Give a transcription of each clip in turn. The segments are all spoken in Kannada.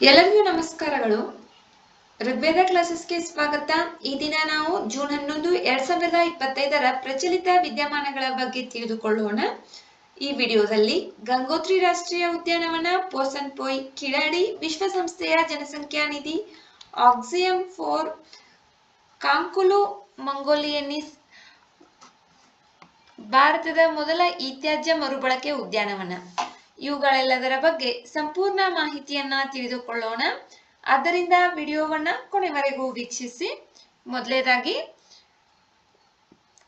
ಎಲ್ಲರಿಗೂ ನಮಸ್ಕಾರಗಳು. ಋಗ್ವೇದ ಕ್ಲಾಸಸ್ಗೆ ಸ್ವಾಗತ. ಈ ದಿನ ನಾವು ಜೂನ್ 11, 2025ರ ಪ್ರಚಲಿತ ವಿದ್ಯಮಾನಗಳ ಬಗ್ಗೆ ತಿಳಿದುಕೊಳ್ಳೋಣ. ಈ ವಿಡಿಯೋದಲ್ಲಿ ಗಂಗೋತ್ರಿ ರಾಷ್ಟ್ರೀಯ ಉದ್ಯಾನವನ, ಪೋಸನ್ ಪೋಯ್, ಕಿಡಾಡಿ, ವಿಶ್ವಸಂಸ್ಥೆಯ ಜನಸಂಖ್ಯಾ ನಿಧಿ, ಆಕ್ಸಿಯಂ 4, ಕಾಂಕುಲು ಮಂಗೋಲಿಯನಿಸ್, ಭಾರತದ ಮೊದಲ ಇತ್ಯಾಜ್ಯ ಮರುಬಳಕೆ ಉದ್ಯಾನವನ, ಇವುಗಳೆಲ್ಲದರ ಬಗ್ಗೆ ಸಂಪೂರ್ಣ ಮಾಹಿತಿಯನ್ನ ತಿಳಿದುಕೊಳ್ಳೋಣ. ಆದ್ದರಿಂದ ವಿಡಿಯೋವನ್ನ ಕೊನೆವರೆಗೂ ವೀಕ್ಷಿಸಿ. ಮೊದಲನೇದಾಗಿ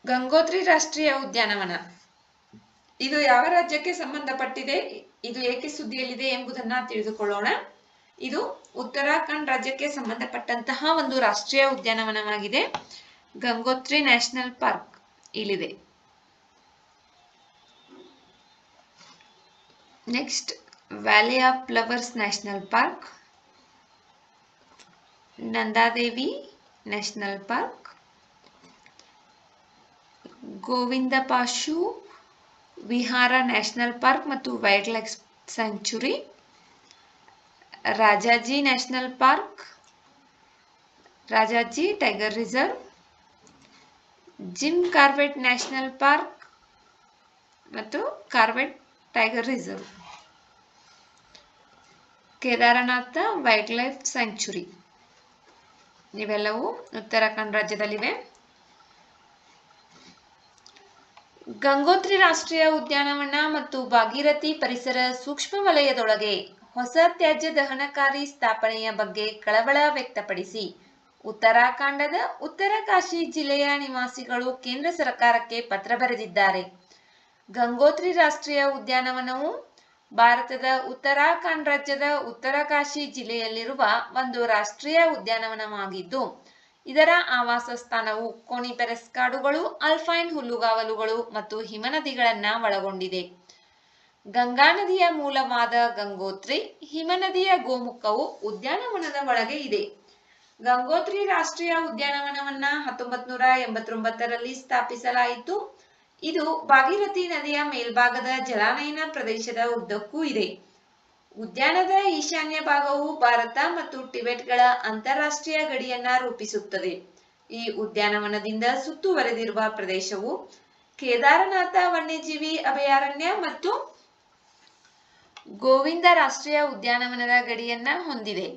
ಗಂಗೋತ್ರಿ ರಾಷ್ಟ್ರೀಯ ಉದ್ಯಾನವನ ಇದು ಯಾವ ರಾಜ್ಯಕ್ಕೆ ಸಂಬಂಧಪಟ್ಟಿದೆ, ಇದು ಏಕೆ ಸುದ್ದಿಯಲ್ಲಿದೆ ಎಂಬುದನ್ನ ತಿಳಿದುಕೊಳ್ಳೋಣ. ಇದು ಉತ್ತರಾಖಂಡ್ ರಾಜ್ಯಕ್ಕೆ ಸಂಬಂಧಪಟ್ಟಂತಹ ಒಂದು ರಾಷ್ಟ್ರೀಯ ಉದ್ಯಾನವನವಾಗಿದೆ. ಗಂಗೋತ್ರಿ ನ್ಯಾಷನಲ್ ಪಾರ್ಕ್ ಇಲ್ಲಿದೆ. Next valley of flowers national park, Nanda Devi national park, Govind Pashu Vihar national park ಮತ್ತು wildlife sanctuary, Rajaji national park, Rajaji tiger reserve, Jim Corbett national park ಮತ್ತು Corbett tiger reserve, Kedarnath wildlife sanctuary ಇವೆಲ್ಲವೂ ಉತ್ತರಾಖಂಡ್ ರಾಜ್ಯದಲ್ಲಿವೆ. ಗಂಗೋತ್ರಿ ರಾಷ್ಟ್ರೀಯ ಉದ್ಯಾನವನ ಮತ್ತು ಭಾಗೀರಥಿ ಪರಿಸರ ಸೂಕ್ಷ್ಮ ವಲಯದೊಳಗೆ ಹೊಸ ತ್ಯಾಜ್ಯ ದಹನಕಾರಿ ಸ್ಥಾಪನೆಯ ಬಗ್ಗೆ ಕಳವಳ ವ್ಯಕ್ತಪಡಿಸಿ ಉತ್ತರಾಖಂಡದ ಉತ್ತರಕಾಶಿ ಜಿಲ್ಲೆಯ ನಿವಾಸಿಗಳು ಕೇಂದ್ರ ಸರ್ಕಾರಕ್ಕೆ ಪತ್ರ ಬರೆದಿದ್ದಾರೆ. ಗಂಗೋತ್ರಿ ರಾಷ್ಟ್ರೀಯ ಉದ್ಯಾನವನವು ಭಾರತದ ಉತ್ತರಾಖಂಡ್ ರಾಜ್ಯದ ಉತ್ತರಕಾಶಿ ಜಿಲ್ಲೆಯಲ್ಲಿರುವ ಒಂದು ರಾಷ್ಟ್ರೀಯ ಉದ್ಯಾನವನವಾಗಿದ್ದು, ಇದರ ಆವಾಸ ಸ್ಥಾನವು ಕೋನಿಫೆರಸ್ ಕಾಡುಗಳು, ಅಲ್ಪೈನ್ ಹುಲ್ಲುಗಾವಲುಗಳು ಮತ್ತು ಹಿಮನದಿಗಳನ್ನ ಒಳಗೊಂಡಿದೆ. ಗಂಗಾ ನದಿಯ ಮೂಲವಾದ ಗಂಗೋತ್ರಿ ಹಿಮನದಿಯ ಗೋಮುಖವು ಉದ್ಯಾನವನದ ಒಳಗೆ ಇದೆ. ಗಂಗೋತ್ರಿ ರಾಷ್ಟ್ರೀಯ ಉದ್ಯಾನವನವನ್ನ 1989ರಲ್ಲಿ ಸ್ಥಾಪಿಸಲಾಯಿತು. ಇದು ಭಾಗೀರಥಿ ನದಿಯ ಮೇಲ್ಭಾಗದ ಜಲಾನಯನ ಪ್ರದೇಶದ ಉದ್ದಕ್ಕೂ ಇದೆ. ಉದ್ಯಾನದ ಈಶಾನ್ಯ ಭಾಗವು ಭಾರತ ಮತ್ತು ಟಿಬೆಟ್ಗಳ ಅಂತಾರಾಷ್ಟ್ರೀಯ ಗಡಿಯನ್ನ ರೂಪಿಸುತ್ತದೆ. ಈ ಉದ್ಯಾನವನದಿಂದ ಸುತ್ತುವರೆದಿರುವ ಪ್ರದೇಶವು ಕೇದಾರನಾಥ ವನ್ಯಜೀವಿ ಅಭಯಾರಣ್ಯ ಮತ್ತು ಗೋವಿಂದ ರಾಷ್ಟ್ರೀಯ ಉದ್ಯಾನವನದ ಗಡಿಯನ್ನ ಹೊಂದಿದೆ.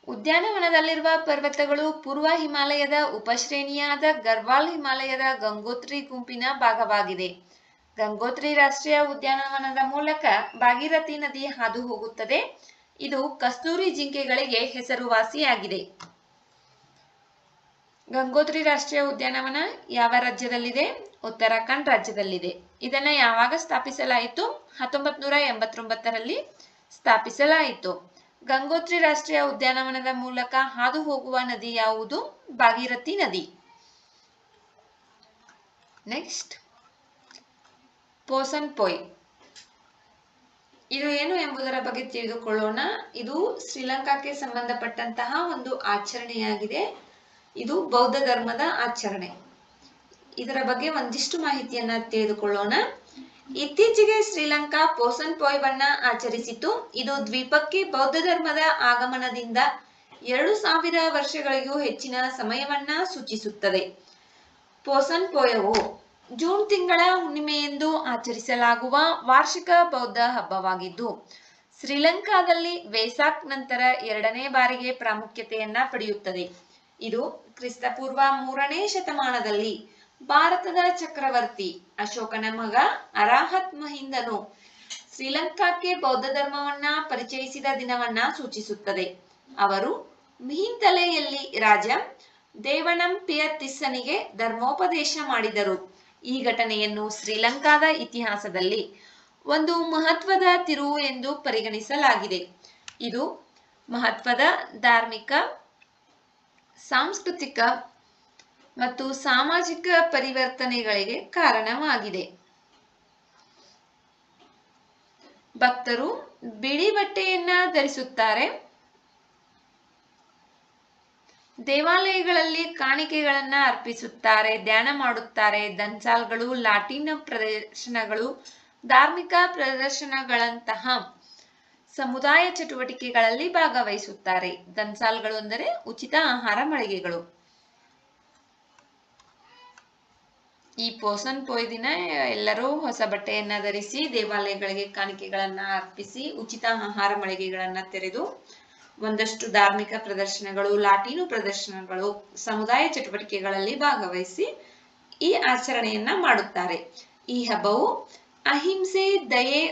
ಉದ್ಯಾನವನದಲ್ಲಿರುವ ಪರ್ವತಗಳು ಪೂರ್ವ ಹಿಮಾಲಯದ ಉಪಶ್ರೇಣಿಯಾದ ಗರ್ವಾಲ್ ಹಿಮಾಲಯದ ಗಂಗೋತ್ರಿ ಗುಂಪಿನ ಭಾಗವಾಗಿದೆ. ಗಂಗೋತ್ರಿ ರಾಷ್ಟ್ರೀಯ ಉದ್ಯಾನವನದ ಮೂಲಕ ಭಾಗೀರಥಿ ನದಿ ಹಾದು ಹೋಗುತ್ತದೆ. ಇದು ಕಸ್ತೂರಿ ಜಿಂಕೆಗಳಿಗೆ ಹೆಸರುವಾಸಿಯಾಗಿದೆ. ಗಂಗೋತ್ರಿ ರಾಷ್ಟ್ರೀಯ ಉದ್ಯಾನವನ ಯಾವ ರಾಜ್ಯದಲ್ಲಿದೆ? ಉತ್ತರಾಖಂಡ್ ರಾಜ್ಯದಲ್ಲಿದೆ. ಇದನ್ನ ಯಾವಾಗ ಸ್ಥಾಪಿಸಲಾಯಿತು? 1989ರಲ್ಲಿ ಸ್ಥಾಪಿಸಲಾಯಿತು. ಗಂಗೋತ್ರಿ ರಾಷ್ಟ್ರೀಯ ಉದ್ಯಾನವನದ ಮೂಲಕ ಹಾದು ಹೋಗುವ ನದಿ ಯಾವುದು? ಭಾಗೀರಥಿ ನದಿ. ನೆಕ್ಸ್ಟ್ ಪೋಸನ್ ಪೋಯ್, ಇದು ಏನು ಎಂಬುದರ ಬಗ್ಗೆ ತಿಳಿದುಕೊಳ್ಳೋಣ. ಇದು ಶ್ರೀಲಂಕಾಕ್ಕೆ ಸಂಬಂಧಪಟ್ಟಂತಹ ಒಂದು ಆಚರಣೆಯಾಗಿದೆ. ಇದು ಬೌದ್ಧ ಧರ್ಮದ ಆಚರಣೆ. ಇದರ ಬಗ್ಗೆ ಒಂದಿಷ್ಟು ಮಾಹಿತಿಯನ್ನ ತಿಳಿದುಕೊಳ್ಳೋಣ. ಇತ್ತೀಚೆಗೆ ಶ್ರೀಲಂಕಾ ಪೋಸನ್ ಪೋಯ್ವನ್ನ ಆಚರಿಸಿತು. ಇದು ದ್ವೀಪಕ್ಕೆ ಬೌದ್ಧ ಧರ್ಮದ ಆಗಮನದಿಂದ 2000 ವರ್ಷಗಳಿಗೂ ಹೆಚ್ಚಿನ ಸಮಯವನ್ನ ಸೂಚಿಸುತ್ತದೆ. ಪೋಸನ್ ಪೋಯವು ಜೂನ್ ತಿಂಗಳ ಹುಣ್ಣಿಮೆಯೆಂದು ಆಚರಿಸಲಾಗುವ ವಾರ್ಷಿಕ ಬೌದ್ಧ ಹಬ್ಬವಾಗಿದ್ದು, ಶ್ರೀಲಂಕಾದಲ್ಲಿ ವೇಸಾಕ್ ನಂತರ 2ನೇ ಬಾರಿಗೆ ಪ್ರಾಮುಖ್ಯತೆಯನ್ನ ಪಡೆಯುತ್ತದೆ. ಇದು ಕ್ರಿಸ್ತಪೂರ್ವ 3ನೇ ಶತಮಾನದಲ್ಲಿ ಭಾರತದ ಚಕ್ರವರ್ತಿ ಅಶೋಕನ ಮಗ ಅರಾಹತ್ ಮಹಿಂದನು ಶ್ರೀಲಂಕಾಕ್ಕೆ ಬೌದ್ಧ ಧರ್ಮವನ್ನ ಪರಿಚಯಿಸಿದ ದಿನವನ್ನ ಸೂಚಿಸುತ್ತದೆ. ಅವರು ಮಿಹಿಂತಲೆಯಲ್ಲಿ ರಾಜ ದೇವನಂಪಿಯ ತಿಸ್ಸನಿಗೆ ಧರ್ಮೋಪದೇಶ ಮಾಡಿದರು. ಈ ಘಟನೆಯನ್ನು ಶ್ರೀಲಂಕಾದ ಇತಿಹಾಸದಲ್ಲಿ ಒಂದು ಮಹತ್ವದ ತಿರುವು ಎಂದು ಪರಿಗಣಿಸಲಾಗಿದೆ. ಇದು ಮಹತ್ವದ ಧಾರ್ಮಿಕ, ಸಾಂಸ್ಕೃತಿಕ ಮತ್ತು ಸಾಮಾಜಿಕ ಪರಿವರ್ತನೆಗಳಿಗೆ ಕಾರಣವಾಗಿದೆ. ಭಕ್ತರು ಬಿಳಿ ಬಟ್ಟೆಯನ್ನ ಧರಿಸುತ್ತಾರೆ. ದೇವಾಲಯಗಳಲ್ಲಿ ಕಾಣಿಕೆಗಳನ್ನ ಅರ್ಪಿಸುತ್ತಾರೆ, ಧ್ಯಾನ ಮಾಡುತ್ತಾರೆ. ದನ್ಸಾಲ್ಗಳು, ಲಾಟಿನ್ ಪ್ರದರ್ಶನಗಳು ಧಾರ್ಮಿಕ ಪ್ರದರ್ಶನಗಳಂತಹ ಸಮುದಾಯ ಚಟುವಟಿಕೆಗಳಲ್ಲಿ ಭಾಗವಹಿಸುತ್ತಾರೆ. ದನ್ಸಾಲ್ಗಳು ಅಂದರೆ ಉಚಿತ ಆಹಾರ ಮಳಿಗೆಗಳು. ಈ ಪೋಸನ್ ಪೋಯ್ ದಿನ ಎಲ್ಲರೂ ಹೊಸ ಬಟ್ಟೆಯನ್ನ ಧರಿಸಿ ದೇವಾಲಯಗಳಿಗೆ ಕಾಣಿಕೆಗಳನ್ನ ಅರ್ಪಿಸಿ ಉಚಿತ ಆಹಾರ ಮಳಿಗೆಗಳನ್ನ ತೆರೆದು ಒಂದಷ್ಟು ಧಾರ್ಮಿಕ ಪ್ರದರ್ಶನಗಳು, ಲಾಟೀನು ಪ್ರದರ್ಶನಗಳು, ಸಮುದಾಯ ಚಟುವಟಿಕೆಗಳಲ್ಲಿ ಭಾಗವಹಿಸಿ ಈ ಆಚರಣೆಯನ್ನ ಮಾಡುತ್ತಾರೆ. ಈ ಹಬ್ಬವು ಅಹಿಂಸೆ, ದಯೆ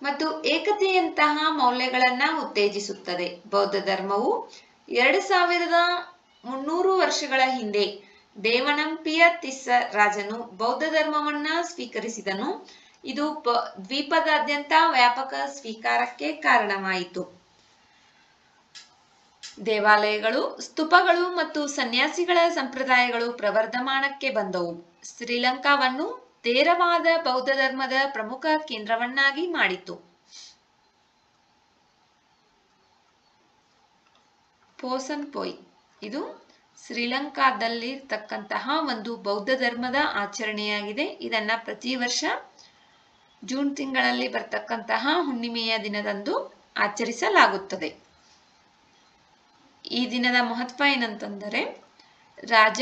ಮತ್ತು ಏಕತೆಯಂತಹ ಮೌಲ್ಯಗಳನ್ನ ಉತ್ತೇಜಿಸುತ್ತದೆ. ಬೌದ್ಧ ಧರ್ಮವು 2300 ವರ್ಷಗಳ ಹಿಂದೆ ದೇವನಂಪಿಯ ತಿಸ್ಸ ರಾಜನು ಬೌದ್ಧ ಧರ್ಮವನ್ನ ಸ್ವೀಕರಿಸಿದನು. ಇದು ದ್ವೀಪದಾದ್ಯಂತ ವ್ಯಾಪಕ ಸ್ವೀಕಾರಕ್ಕೆ ಕಾರಣವಾಯಿತು. ದೇವಾಲಯಗಳು, ಸ್ತೂಪಗಳು ಮತ್ತು ಸನ್ಯಾಸಿಗಳ ಸಂಪ್ರದಾಯಗಳು ಪ್ರವರ್ಧಮಾನಕ್ಕೆ ಬಂದವು. ಶ್ರೀಲಂಕಾವನ್ನು ತೇರವಾದ ಬೌದ್ಧ ಧರ್ಮದ ಪ್ರಮುಖ ಕೇಂದ್ರವನ್ನಾಗಿ ಮಾಡಿತು. ಪೋಸನ್ ಪೋಯ್ ಇದು ಶ್ರೀಲಂಕಾದಲ್ಲಿರ್ತಕ್ಕಂತಹ ಒಂದು ಬೌದ್ಧ ಧರ್ಮದ ಆಚರಣೆಯಾಗಿದೆ. ಇದನ್ನ ಪ್ರತಿ ವರ್ಷ ಜೂನ್ ತಿಂಗಳಲ್ಲಿ ಬರ್ತಕ್ಕಂತಹ ಹುಣ್ಣಿಮೆಯ ದಿನದಂದು ಆಚರಿಸಲಾಗುತ್ತದೆ. ಈ ದಿನದ ಮಹತ್ವ ಏನಂತಂದರೆ, ರಾಜ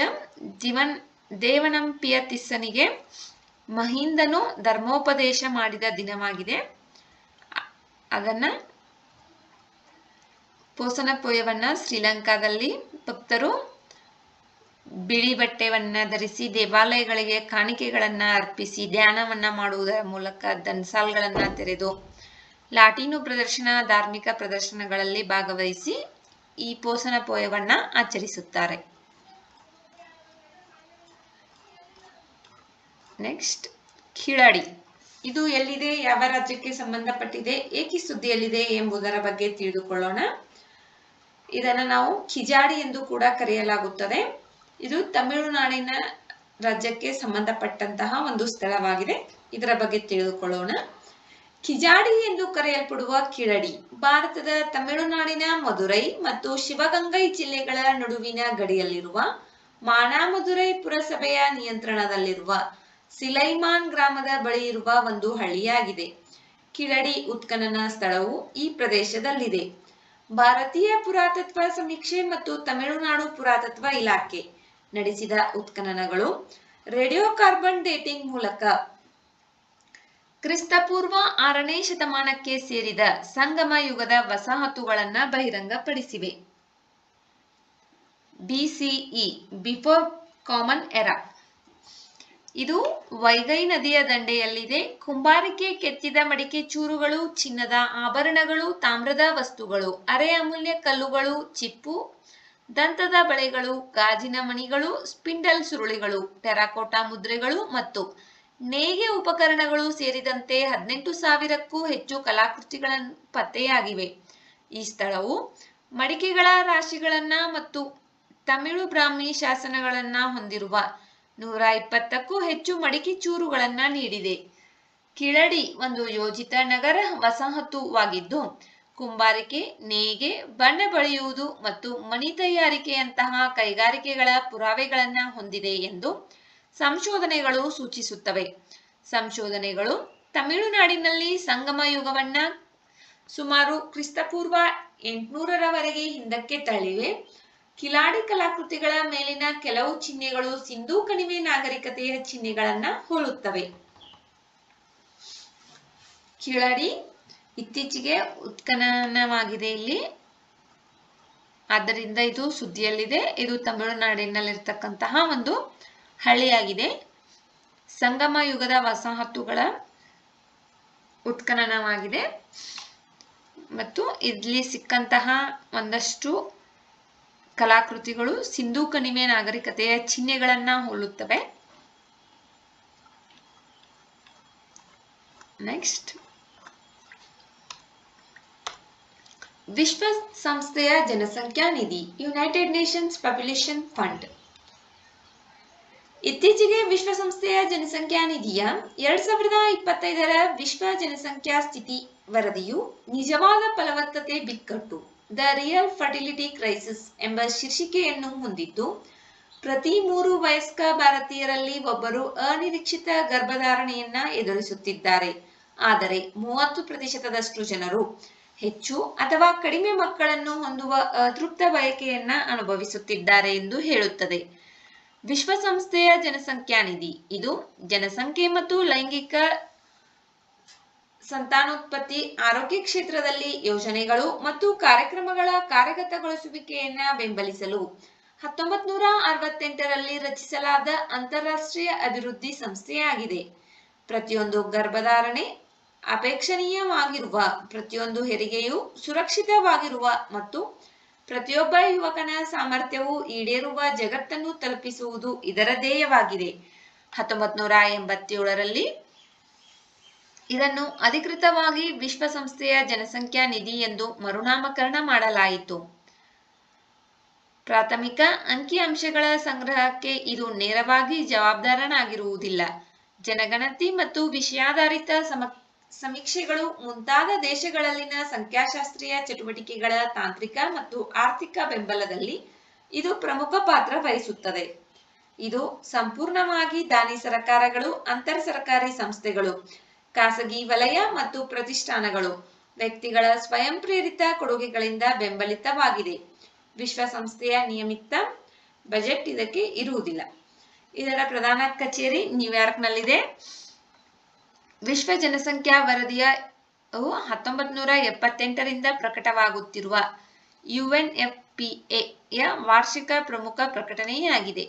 ದೇವನಂಪಿಯ ತಿಸ್ಸನಿಗೆ ಮಹಿಂದನು ಧರ್ಮೋಪದೇಶ ಮಾಡಿದ ದಿನವಾಗಿದೆ. ಅದನ್ನ ಪೋಸನ ಪೋಯವನ್ನ ಶ್ರೀಲಂಕಾದಲ್ಲಿ ಭಕ್ತರು ಬಿಳಿ ಬಟ್ಟೆವನ್ನ ಧರಿಸಿ ದೇವಾಲಯಗಳಿಗೆ ಕಾಣಿಕೆಗಳನ್ನ ಅರ್ಪಿಸಿ ಧ್ಯಾನವನ್ನ ಮಾಡುವುದರ ಮೂಲಕ ದನ್ಸಾಲ್ಗಳನ್ನ ತೆರೆದು ಲಾಟೀನು ಪ್ರದರ್ಶನ, ಧಾರ್ಮಿಕ ಪ್ರದರ್ಶನಗಳಲ್ಲಿ ಭಾಗವಹಿಸಿ ಈ ಪೋಸನ ಪೋಯವನ್ನ ಆಚರಿಸುತ್ತಾರೆ. ನೆಕ್ಸ್ಟ್, ಖಿಳಡಿ. ಇದು ಎಲ್ಲಿದೆ, ಯಾವ ರಾಜ್ಯಕ್ಕೆ ಸಂಬಂಧಪಟ್ಟಿದೆ, ಏಕೆ ಸುದ್ದಿಯಲ್ಲಿದೆ ಎಂಬುದರ ಬಗ್ಗೆ ತಿಳಿದುಕೊಳ್ಳೋಣ. ಇದನ್ನ ನಾವು ಖಿಜಾಡಿ ಎಂದು ಕೂಡ ಕರೆಯಲಾಗುತ್ತದೆ. ಇದು ತಮಿಳುನಾಡಿನ ರಾಜ್ಯಕ್ಕೆ ಸಂಬಂಧಪಟ್ಟಂತಹ ಒಂದು ಸ್ಥಳವಾಗಿದೆ. ಇದರ ಬಗ್ಗೆ ತಿಳಿದುಕೊಳ್ಳೋಣ. ಖಿಜಾಡಿ ಎಂದು ಕರೆಯಲ್ಪಡುವ ಖಿಳಡಿ ಭಾರತದ ತಮಿಳುನಾಡಿನ ಮದುರೈ ಮತ್ತು ಶಿವಗಂಗೈ ಜಿಲ್ಲೆಗಳ ನಡುವಿನ ಗಡಿಯಲ್ಲಿರುವ ಮಾನಾಮದುರೈ ಪುರಸಭೆಯ ನಿಯಂತ್ರಣದಲ್ಲಿರುವ ಸಿಲೈಮಾನ್ ಗ್ರಾಮದ ಬಳಿ ಇರುವ ಒಂದು ಹಳ್ಳಿಯಾಗಿದೆ. ಖಿಳಡಿ ಉತ್ಖನನ ಸ್ಥಳವು ಈ ಪ್ರದೇಶದಲ್ಲಿದೆ. ಭಾರತೀಯ ಪುರಾತತ್ವ ಸಮೀಕ್ಷೆ ಮತ್ತು ತಮಿಳುನಾಡು ಪುರಾತತ್ವ ಇಲಾಖೆ ನಡೆಸಿದ ಉತ್ಖನನಗಳು ರೇಡಿಯೋ ಕಾರ್ಬನ್ ಡೇಟಿಂಗ್ ಮೂಲಕ ಕ್ರಿಸ್ತಪೂರ್ವ 6ನೇ ಶತಮಾನಕ್ಕೆ ಸೇರಿದ ಸಂಗಮ ಯುಗದ ವಸಾಹತುಗಳನ್ನ ಬಹಿರಂಗಪಡಿಸಿವೆ. BCE before common era. ಇದು ವೈಗೈ ನದಿಯ ದಂಡೆಯಲ್ಲಿದೆ. ಕುಂಬಾರಿಕೆ, ಕೆತ್ತಿದ ಮಡಿಕೆ ಚೂರುಗಳು, ಚಿನ್ನದ ಆಭರಣಗಳು, ತಾಮ್ರದ ವಸ್ತುಗಳು, ಅರೆ ಅಮೂಲ್ಯ ಕಲ್ಲುಗಳು, ಚಿಪ್ಪು, ದಂತದ ಬಳೆಗಳು, ಗಾಜಿನ ಮಣಿಗಳು, ಸ್ಪಿಂಡಲ್ ಸುರುಳಿಗಳು, ಟೆರಾಕೋಟಾ ಮುದ್ರೆಗಳು ಮತ್ತು ನೇಯ್ಗೆ ಉಪಕರಣಗಳು ಸೇರಿದಂತೆ 18,000ಕ್ಕೂ ಹೆಚ್ಚು ಕಲಾಕೃತಿಗಳ ಪತ್ತೆಯಾಗಿವೆ. ಈ ಸ್ಥಳವು ಮಡಿಕೆಗಳ ರಾಶಿಗಳನ್ನ ಮತ್ತು ತಮಿಳು ಬ್ರಾಹ್ಮಿ ಶಾಸನಗಳನ್ನ ಹೊಂದಿರುವ 120ಕ್ಕೂ ಹೆಚ್ಚು ಮಡಿಕೆ ಚೂರುಗಳನ್ನ ನೀಡಿದೆ. ಖಿಳಡಿ ಒಂದು ಯೋಜಿತ ನಗರ ವಸಾಹತುವಾಗಿದ್ದು ಕುಂಬಾರಿಕೆ, ನೇಯ್ಗೆ, ಬಣ್ಣ ಬಳಿಯುವುದು ಮತ್ತು ಮಣಿ ತಯಾರಿಕೆಯಂತಹ ಕೈಗಾರಿಕೆಗಳ ಪುರಾವೆಗಳನ್ನ ಹೊಂದಿದೆ ಎಂದು ಸಂಶೋಧನೆಗಳು ಸೂಚಿಸುತ್ತವೆ. ಸಂಶೋಧನೆಗಳು ತಮಿಳುನಾಡಿನಲ್ಲಿ ಸಂಗಮ ಯುಗವನ್ನ ಸುಮಾರು ಕ್ರಿಸ್ತಪೂರ್ವ 800ರವರೆಗೆ ಹಿಂದಕ್ಕೆ ತಳ್ಳಿವೆ. ಖಿಳಡಿ ಕಲಾಕೃತಿಗಳ ಮೇಲಿನ ಕೆಲವು ಚಿಹ್ನೆಗಳು ಸಿಂಧೂ ಕಣಿವೆ ನಾಗರಿಕತೆಯ ಚಿಹ್ನೆಗಳನ್ನ ಹೋಲುತ್ತವೆ. ಖಿಳಡಿ ಇತ್ತೀಚೆಗೆ ಉತ್ಖನನವಾಗಿದೆ ಇಲ್ಲಿ, ಆದ್ದರಿಂದ ಇದು ಸುದ್ದಿಯಲ್ಲಿದೆ. ಇದು ತಮಿಳುನಾಡಿನಲ್ಲಿರ್ತಕ್ಕಂತಹ ಒಂದು ಹಳ್ಳಿಯಾಗಿದೆ. ಸಂಗಮ ಯುಗದ ವಸಾಹತುಗಳ ಉತ್ಖನನವಾಗಿದೆ ಮತ್ತು ಇಲ್ಲಿ ಸಿಕ್ಕಂತಹ ಒಂದಷ್ಟು ಕಲಾಕೃತಿಗಳು ಸಿಂಧೂ ಕಣಿವೆ ನಾಗರಿಕತೆಯ ಚಿಹ್ನೆಗಳನ್ನ ಹೋಲುತ್ತವೆ. ನೆಕ್ಸ್ಟ್, ವಿಶ್ವಸಂಸ್ಥೆಯ ಜನಸಂಖ್ಯಾ ನಿಧಿ, ಯುನೈಟೆಡ್ ನೇಷನ್ಸ್ ಪಾಪ್ಯುಲೇಷನ್ ಫಂಡ್. ಇತ್ತೀಚೆಗೆ ವಿಶ್ವಸಂಸ್ಥೆಯ ಜನಸಂಖ್ಯಾ ನಿಧಿಯ 2025ರ ವಿಶ್ವ ಜನಸಂಖ್ಯಾ ಸ್ಥಿತಿ ವರದಿಯು ನಿಜವಾದ ಫಲವತ್ತತೆ ಬಿಕ್ಕಟ್ಟು, ದ ರಿಯಲ್ ಫರ್ಟಿಲಿಟಿ ಕ್ರೈಸಿಸ್ ಎಂಬ ಶೀರ್ಷಿಕೆಯನ್ನು ಹೊಂದಿದ್ದು ಪ್ರತಿ 3 ವಯಸ್ಕ ಭಾರತೀಯರಲ್ಲಿ ಒಬ್ಬರು ಅನಿರೀಕ್ಷಿತ ಗರ್ಭಧಾರಣೆಯನ್ನ ಎದುರಿಸುತ್ತಿದ್ದಾರೆ. ಆದರೆ 30% ಜನರು ಹೆಚ್ಚು ಅಥವಾ ಕಡಿಮೆ ಮಕ್ಕಳನ್ನು ಹೊಂದುವ ಅತೃಪ್ತ ಬಯಕೆಯನ್ನ ಅನುಭವಿಸುತ್ತಿದ್ದಾರೆ ಎಂದು ಹೇಳುತ್ತದೆ. ವಿಶ್ವಸಂಸ್ಥೆಯ ಜನಸಂಖ್ಯಾ ನಿಧಿ ಇದು ಜನಸಂಖ್ಯೆ ಮತ್ತು ಲೈಂಗಿಕ ಸಂತಾನೋತ್ಪತ್ತಿ, ಆರೋಗ್ಯ ಕ್ಷೇತ್ರದಲ್ಲಿ ಯೋಜನೆಗಳು ಮತ್ತು ಕಾರ್ಯಕ್ರಮಗಳ ಕಾರ್ಯಗತಗೊಳಿಸುವಿಕೆಯನ್ನ ಬೆಂಬಲಿಸಲು 1968ರಲ್ಲಿ ರಚಿಸಲಾದ ಅಂತಾರಾಷ್ಟ್ರೀಯ ಅಭಿವೃದ್ಧಿ ಸಂಸ್ಥೆಯಾಗಿದೆ. ಪ್ರತಿಯೊಂದು ಗರ್ಭಧಾರಣೆ ಅಪೇಕ್ಷಣೀಯವಾಗಿರುವ, ಪ್ರತಿಯೊಂದು ಹೆರಿಗೆಯು ಸುರಕ್ಷಿತವಾಗಿರುವ ಮತ್ತು ಪ್ರತಿಯೊಬ್ಬ ಯುವಕನ ಸಾಮರ್ಥ್ಯವು ಈಡೇರುವ ಜಗತ್ತನ್ನು ತಲುಪಿಸುವುದು ಇದರ ಧ್ಯೇಯವಾಗಿದೆ. 1987ರಲ್ಲಿ ಇದನ್ನು ಅಧಿಕೃತವಾಗಿ ವಿಶ್ವಸಂಸ್ಥೆಯ ಜನಸಂಖ್ಯಾ ನಿಧಿ ಎಂದು ಮರುನಾಮಕರಣ ಮಾಡಲಾಯಿತು. ಪ್ರಾಥಮಿಕ ಅಂಕಿಅಂಶಗಳ ಸಂಗ್ರಹಕ್ಕೆ ಇದು ನೇರವಾಗಿ ಜವಾಬ್ದಾರನಾಗಿರುವುದಿಲ್ಲ. ಜನಗಣತಿ ಮತ್ತು ವಿಷಯಾಧಾರಿತ ಸಮೀಕ್ಷೆಗಳು ಮುಂತಾದ ದೇಶಗಳಲ್ಲಿನ ಸಂಖ್ಯಾಶಾಸ್ತ್ರೀಯ ಚಟುವಟಿಕೆಗಳ ತಾಂತ್ರಿಕ ಮತ್ತು ಆರ್ಥಿಕ ಬೆಂಬಲದಲ್ಲಿ ಇದು ಪ್ರಮುಖ ಪಾತ್ರ ವಹಿಸುತ್ತದೆ. ಇದು ಸಂಪೂರ್ಣವಾಗಿ ದಾನಿ ಸರ್ಕಾರಗಳು, ಅಂತರ್ ಸರ್ಕಾರಿ ಸಂಸ್ಥೆಗಳು, ಖಾಸಗಿ ವಲಯ ಮತ್ತು ಪ್ರತಿಷ್ಠಾನಗಳು, ವ್ಯಕ್ತಿಗಳ ಸ್ವಯಂ ಪ್ರೇರಿತ ಕೊಡುಗೆಗಳಿಂದ ಬೆಂಬಲಿತವಾಗಿದೆ. ವಿಶ್ವಸಂಸ್ಥೆಯ ನಿಯಮಿತ ಬಜೆಟ್ ಇದಕ್ಕೆ ಇರುವುದಿಲ್ಲ. ಇದರ ಪ್ರಧಾನ ಕಚೇರಿ ನ್ಯೂಯಾರ್ಕ್ನಲ್ಲಿದೆ. ವಿಶ್ವ ಜನಸಂಖ್ಯಾ ವರದಿಯ 1978ರಿಂದ ಪ್ರಕಟವಾಗುತ್ತಿರುವ UNFPA ವಾರ್ಷಿಕ ಪ್ರಮುಖ ಪ್ರಕಟಣೆಯಾಗಿದೆ.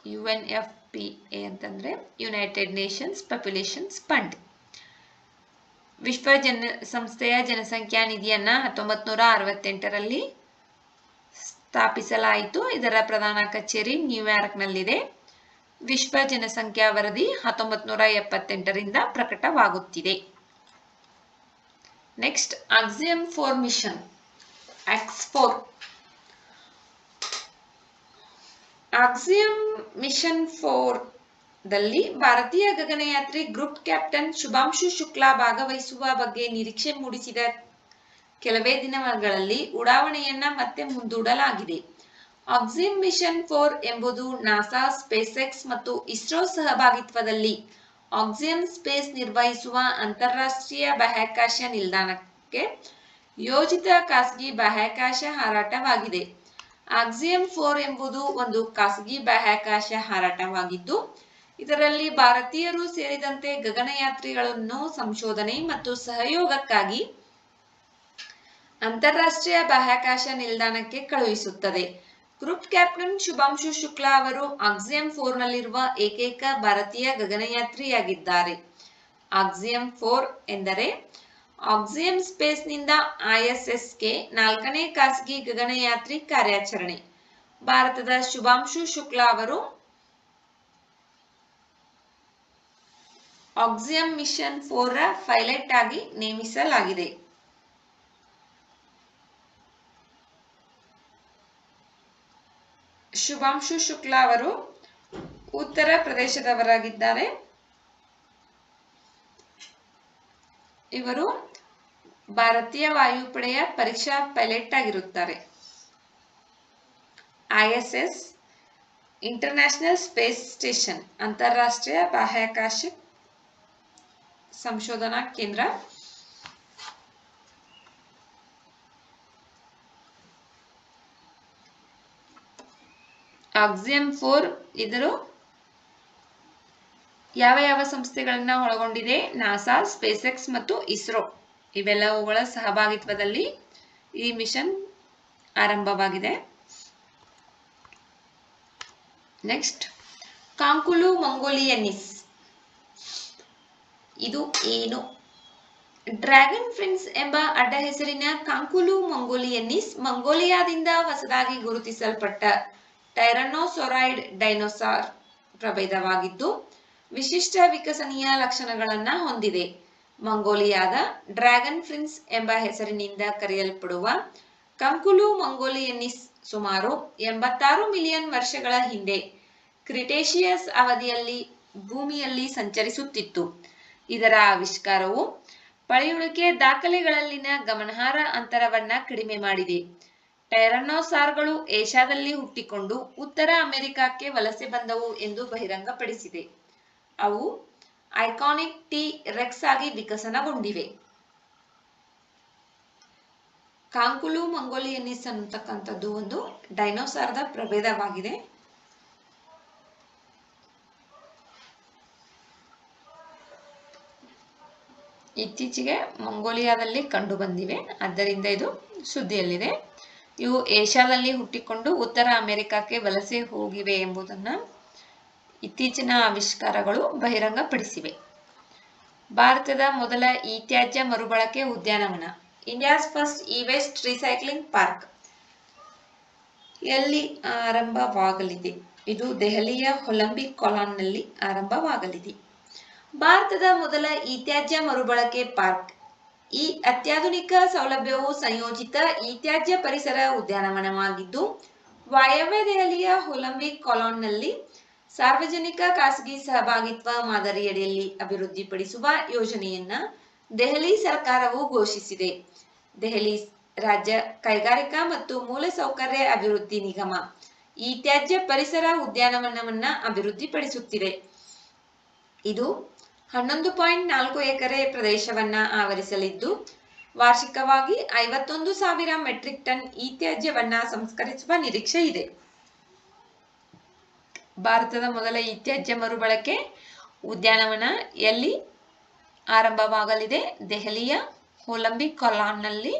UNFPA ಅಂತಂದ್ರೆ ಯುನೈಟೆಡ್ ನೇಷನ್ಸ್ ಪಾಪ್ಯುಲೇಷನ್ ಫಂಡ್. ವಿಶ್ವ ಸಂಸ್ಥೆಯ ಜನಸಂಖ್ಯಾ ನಿಧಿಯನ್ನ 1968ರಲ್ಲಿ ಸ್ಥಾಪಿಸಲಾಯಿತು. ಇದರ ಪ್ರಧಾನ ಕಚೇರಿ ನ್ಯೂಯಾರ್ಕ್ನಲ್ಲಿದೆ. ವಿಶ್ವ ಜನಸಂಖ್ಯಾ ವರದಿ 1978ರಿಂದ ಪ್ರಕಟವಾಗುತ್ತಿದೆ. Next, Axiom 4 mission X4. Axiom mission 4 ದಲ್ಲಿ ಭಾರತೀಯ ಗಗನಯಾತ್ರಿ ಗ್ರೂಪ್ ಕ್ಯಾಪ್ಟನ್ ಶುಭಾಂಶು ಶುಕ್ಲಾ ಭಾಗವಹಿಸುವ ಬಗ್ಗೆ ನಿರೀಕ್ಷೆ ಮೂಡಿಸಿದ ಕೆಲವೇ ದಿನಗಳಲ್ಲಿ ಉಡಾವಣೆಯನ್ನ ಮತ್ತೆ ಮುಂದೂಡಲಾಗಿದೆ. ಆಕ್ಸಿಯಮ್ ಮಿಷನ್ 4 ಎಂಬುದು ನಾಸಾ, ಸ್ಪೇಸ್ಎಕ್ಸ್ ಮತ್ತು ಇಸ್ರೋ ಸಹಭಾಗಿತ್ವದಲ್ಲಿ ಆಕ್ಸಿಯಮ್ ಸ್ಪೇಸ್ ನಿರ್ವಹಿಸುವ ಅಂತಾರಾಷ್ಟ್ರೀಯ ಬಾಹ್ಯಾಕಾಶ ನಿಲ್ದಾಣಕ್ಕೆ ಯೋಜಿತ ಖಾಸಗಿ ಬಾಹ್ಯಾಕಾಶ ಹಾರಾಟವಾಗಿದೆ. ಆಕ್ಸಿಯಮ್ 4 ಎಂಬುದು ಒಂದು ಖಾಸಗಿ ಬಾಹ್ಯಾಕಾಶ ಹಾರಾಟವಾಗಿದ್ದು, ಇದರಲ್ಲಿ ಭಾರತೀಯರು ಸೇರಿದಂತೆ ಗಗನಯಾತ್ರಿಗಳನ್ನು ಸಂಶೋಧನೆ ಮತ್ತು ಸಹಯೋಗಕ್ಕಾಗಿ ಅಂತಾರಾಷ್ಟ್ರೀಯ ಬಾಹ್ಯಾಕಾಶ ನಿಲ್ದಾಣಕ್ಕೆ ಕಳುಹಿಸುತ್ತದೆ. ಗ್ರೂಪ್ ಕ್ಯಾಪ್ಟನ್ ಶುಭಾಂಶು ಶುಕ್ಲಾ ಅವರು ಆಕ್ಸಿಯಮ್ 4 ನಲ್ಲಿರುವ ಏಕೈಕ ಭಾರತೀಯ ಗಗನಯಾತ್ರಿಯಾಗಿದ್ದಾರೆ. ಆಕ್ಸಿಯಮ್ 4 ಎಂದರೆ ಆಕ್ಸಿಯಮ್ ಸ್ಪೇಸ್ ನಿಂದ ISSಗೆ 4ನೇ ಖಾಸಗಿ ಗಗನಯಾತ್ರಿ ಕಾರ್ಯಾಚರಣೆ. ಭಾರತದ ಶುಭಾಂಶು ಶುಕ್ಲಾ ಅವರು ಆಕ್ಸಿಯಮ್ ಮಿಷನ್ 4 ರ ಪೈಲಟ್ ಆಗಿ ನೇಮಿಸಲಾಗಿದೆ. ಶುಭಾಂಶು ಶುಕ್ಲಾ ಅವರು ಉತ್ತರ ಪ್ರದೇಶದವರಾಗಿದ್ದಾರೆ. ಇವರು ಭಾರತೀಯ ವಾಯುಪಡೆಯ ಪರೀಕ್ಷಾ ಪೈಲಟ್ ಆಗಿರುತ್ತಾರೆ. ISS ಇಂಟರ್ನ್ಯಾಷನಲ್ ಸ್ಪೇಸ್ ಸ್ಟೇಷನ್ ಅಂತಾರಾಷ್ಟ್ರೀಯ ಬಾಹ್ಯಾಕಾಶ ಸಂಶೋಧನಾ ಕೇಂದ್ರ. ಆಕ್ಸಿಯಮ್ 4 ಇದರ ಯಾವ ಸಂಸ್ಥೆಗಳನ್ನ ಒಳಗೊಂಡಿದೆ? ನಾಸಾ, ಸ್ಪೇಸ್ಎಕ್ಸ್ ಮತ್ತು ಇಸ್ರೋ ಇವೆಲ್ಲವುಗಳ ಸಹಭಾಗಿತ್ವದಲ್ಲಿ ಈ ಮಿಷನ್ ಆರಂಭವಾಗಿದೆ. ನೆಕ್ಸ್ಟ್, ಕಾಂಕುಲು ಮಂಗೋಲಿಯನಿಸ್ ಇದು ಏನು? ಡ್ರ್ಯಾಗನ್ ಪ್ರಿನ್ಸ್ ಎಂಬ ಅಡ್ಡ ಹೆಸರಿನ ಕಾಂಕುಲು ಮಂಗೋಲಿಯನಿಸ್ ಮಂಗೋಲಿಯಾದಿಂದ ಹೊಸದಾಗಿ ಗುರುತಿಸಲ್ಪಟ್ಟ ಟೈರಾನೋಸೊರೈಡ್ ಡೈನೋಸಾರ್ ಪ್ರಭೇದವಾಗಿದ್ದು, ವಿಶಿಷ್ಟ ವಿಕಸನೀಯ ಲಕ್ಷಣಗಳನ್ನು ಹೊಂದಿದೆ. ಮಂಗೋಲಿಯಾದ ಡ್ರ್ಯಾಗನ್ ಪ್ರಿನ್ಸ್ ಎಂಬ ಹೆಸರಿನಿಂದ ಕರೆಯಲ್ಪಡುವ ಕಾಂಕುಲು ಮಂಗೋಲಿಯನಿಸ್ ಸುಮಾರು 86 ಮಿಲಿಯನ್ ವರ್ಷಗಳ ಹಿಂದೆ ಕ್ರಿಟೇಷಿಯಸ್ ಅವಧಿಯಲ್ಲಿ ಭೂಮಿಯಲ್ಲಿ ಸಂಚರಿಸುತ್ತಿತ್ತು. ಇದರ ಆವಿಷ್ಕಾರವು ಪಳೆಯುಳಿಕೆ ದಾಖಲೆಗಳಲ್ಲಿನ ಗಮನಾರ್ಹ ಅಂತರವನ್ನ ಕಡಿಮೆ ಮಾಡಿದೆ. ಟೈರಾನೋಸಾರ್ಗಳು ಏಷ್ಯಾದಲ್ಲಿ ಹುಟ್ಟಿಕೊಂಡು ಉತ್ತರ ಅಮೆರಿಕಕ್ಕೆ ವಲಸೆ ಬಂದವು ಎಂದು ಬಹಿರಂಗಪಡಿಸಿದೆ. ಅವು ಐಕಾನಿಕ್ ಟಿ ರೆಕ್ಸ್ ಆಗಿ ವಿಕಸನಗೊಂಡಿವೆ. ಕಾಂಕುಲು ಮಂಗೋಲಿಯನಿಸ್ ಅನ್ನತಕ್ಕಂಥದ್ದು ಒಂದು ಡೈನೋಸಾರ್ದ ಪ್ರಭೇದವಾಗಿದೆ. ಇತ್ತೀಚೆಗೆ ಮಂಗೋಲಿಯಾದಲ್ಲಿ ಕಂಡು ಬಂದಿವೆ, ಆದ್ದರಿಂದ ಇದು ಸುದ್ದಿಯಲ್ಲಿದೆ. ಇವು ಏಷ್ಯಾದಲ್ಲಿ ಹುಟ್ಟಿಕೊಂಡು ಉತ್ತರ ಅಮೆರಿಕಕ್ಕೆ ವಲಸೆ ಹೋಗಿವೆ ಎಂಬುದನ್ನು ಇತ್ತೀಚಿನ ಆವಿಷ್ಕಾರಗಳು ಬಹಿರಂಗಪಡಿಸಿವೆ. ಭಾರತದ ಮೊದಲ ಇ-ತ್ಯಾಜ್ಯ ಮರುಬಳಕೆ ಉದ್ಯಾನವನ, India's first E-waste recycling park ಎಲ್ಲಿ ಆರಂಭವಾಗಲಿದೆ? ಇದು ದೆಹಲಿಯ ಒಲಿಂಪಿಕ್ ಕಾಲೋನಿಯಲ್ಲಿ ಆರಂಭವಾಗಲಿದೆ. ಭಾರತದ ಮೊದಲ ಇ-ತ್ಯಾಜ್ಯ ಮರುಬಳಕೆ ಪಾರ್ಕ್. ಈ ಅತ್ಯಾಧುನಿಕ ಸೌಲಭ್ಯವು ಸಂಯೋಜಿತ ಇ-ತ್ಯಾಜ್ಯ ಪರಿಸರ ಉದ್ಯಾನವನವಾಗಿದ್ದು, ವಾಯವ್ಯ ದೆಹಲಿಯ ಒಲಿಂಪಿಕ್ ಕಾಲೋನಿಯಲ್ಲಿ ಸಾರ್ವಜನಿಕ ಖಾಸಗಿ ಸಹಭಾಗಿತ್ವ ಮಾದರಿಯಡಿಯಲ್ಲಿ ಅಭಿವೃದ್ಧಿಪಡಿಸುವ ಯೋಜನೆಯನ್ನ ದೆಹಲಿ ಸರ್ಕಾರವು ಘೋಷಿಸಿದೆ. ದೆಹಲಿ ರಾಜ್ಯ ಕೈಗಾರಿಕಾ ಮತ್ತು ಮೂಲಸೌಕರ್ಯ ಅಭಿವೃದ್ಧಿ ನಿಗಮ ಇ-ತ್ಯಾಜ್ಯ ಪರಿಸರ ಉದ್ಯಾನವನವನ್ನ ಅಭಿವೃದ್ಧಿಪಡಿಸುತ್ತಿದೆ. ಇದು 11.4 ಎಕರೆ ಪ್ರದೇಶವನ್ನ ಆವರಿಸಲಿದ್ದು, ವಾರ್ಷಿಕವಾಗಿ 51,000 ಮೆಟ್ರಿಕ್ ಟನ್ ಇ-ತ್ಯಾಜ್ಯವನ್ನ ಸಂಸ್ಕರಿಸುವ ನಿರೀಕ್ಷೆ ಇದೆ. ಭಾರತದ ಮೊದಲ ಇ-ತ್ಯಾಜ್ಯ ಮರುಬಳಕೆ ಉದ್ಯಾನವನ ಎಲ್ಲಿ ಆರಂಭವಾಗಲಿದೆ? ದೆಹಲಿಯ ಒಲಿಂಪಿಕ್ ಕಾಲೋನಿಯಲ್ಲಿ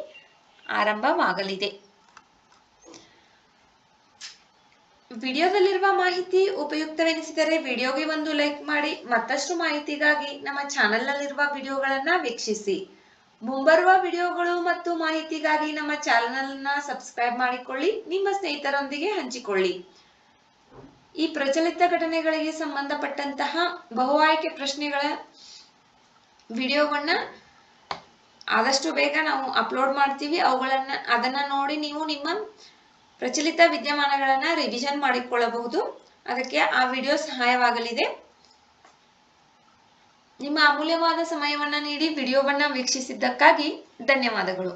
ಆರಂಭವಾಗಲಿದೆ. ವಿಡಿಯೋದಲ್ಲಿರುವ ಮಾಹಿತಿ ಉಪಯುಕ್ತವೆನಿಸಿದರೆ ವಿಡಿಯೋಗೆ ಒಂದು ಲೈಕ್ ಮಾಡಿ. ಮತ್ತಷ್ಟು ಮಾಹಿತಿಗಾಗಿ ನಮ್ಮ ಚಾನೆಲ್ನಲ್ಲಿರುವ ವಿಡಿಯೋಗಳನ್ನು ವೀಕ್ಷಿಸಿ. ಮುಂಬರುವ ವಿಡಿಯೋಗಳು ಮತ್ತು ಮಾಹಿತಿಗಾಗಿ ನಮ್ಮ ಚಾನೆಲ್ನ ಸಬ್ಸ್ಕ್ರೈಬ್ ಮಾಡಿಕೊಳ್ಳಿ. ನಿಮ್ಮ ಸ್ನೇಹಿತರೊಂದಿಗೆ ಹಂಚಿಕೊಳ್ಳಿ. ಈ ಪ್ರಚಲಿತ ಘಟನೆಗಳಿಗೆ ಸಂಬಂಧಪಟ್ಟಂತಹ ಬಹು ಆಯ್ಕೆ ಪ್ರಶ್ನೆಗಳ ವಿಡಿಯೋವನ್ನ ಆದಷ್ಟು ಬೇಗ ನಾವು ಅಪ್ಲೋಡ್ ಮಾಡ್ತೀವಿ. ಅದನ್ನ ನೋಡಿ ನೀವು ನಿಮ್ಮ ಪ್ರಚಲಿತ ವಿದ್ಯಮಾನಗಳನ್ನ ರಿವಿಷನ್ ಮಾಡಿಕೊಳ್ಳಬಹುದು. ಅದಕ್ಕೆ ಆ ವಿಡಿಯೋ ಸಹಾಯವಾಗಲಿದೆ. ನಿಮ್ಮ ಅಮೂಲ್ಯವಾದ ಸಮಯವನ್ನ ನೀಡಿ ವಿಡಿಯೋವನ್ನ ವೀಕ್ಷಿಸಿದ್ದಕ್ಕಾಗಿ ಧನ್ಯವಾದಗಳು.